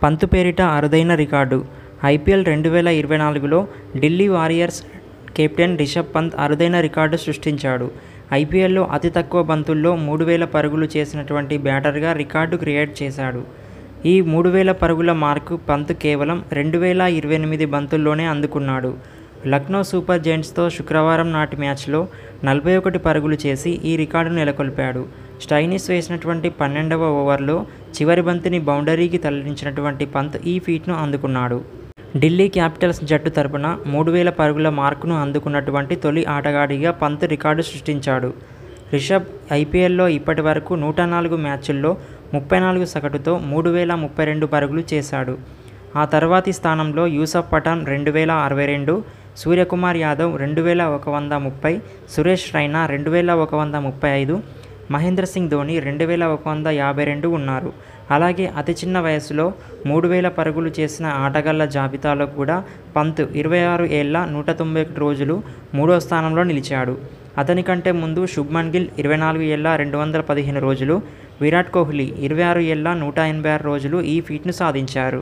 పంత్ పేరిట అరుదైన record. IPL 2024లో ఢిల్లీ వారియర్స్ కెప్టెన్ రిషభ్ పంత్ అరుదైన రికార్డు సృష్టించాడు. ఐపీఎల్లో అతి తక్కువ బంతుల్లో 3000 పరుగులు చేసినటువంటి బ్యాటర్గా రికార్డు క్రియేట్ చేశాడు. ఈ 3000 పరుగుల మార్కు పంత్ కేవలం 2028 బంతుల్లోనే అందుకున్నాడు. లక్నో సూపర్ జెయింట్స్తో శుక్రవారం నాటి మ్యాచ్లో 41 పరుగులు చేసి ఈ రికార్డును నెలకొల్పాడు. స్టైనిస్ వేసినటువంటి 12వ ఓవర్లో చివరి బంతిని బౌండరీకి తరలించినటువంటి పంత్ ఈ ఫీట్ను అందుకున్నాడు. ఢిల్లీ క్యాపిటల్స్ జట్టు తరపున 3000 పరుగుల మార్కును అందుకున్నటువంటి తొలి ఆటగాడిగా పంత్ రికార్డు సృష్టించాడు. రిషభ్ ఐపీఎల్లో ఇప్పటి వరకు 104 మ్యాచ్ల్లో 34 సగటుతో 3032 పరుగులు చేశాడు. ఆ తర్వాతి స్థానంలో యూసఫ్ పఠాన్ 2062, సూర్యకుమార్ యాదవ్ 2130, సురేష్ రైనా 2135, మహేంద్ర సింగ్ ధోని 2152 ఉన్నారు. అలాగే అతి చిన్న వయసులో 3000 పరుగులు చేసిన ఆటగాళ్ల జాబితాలో కూడా పంత్ 26 ఏళ్ల 191 రోజులు 3వ స్థానంలో నిలిచాడు. అతని కంటే ముందు శుభ్మన్ గిల్ 24 ఏళ్ల 215 రోజులు, విరాట్ కోహ్లీ 26 ఏళ్ల 186 రోజులు ఈ ఫీట్ను సాధించారు.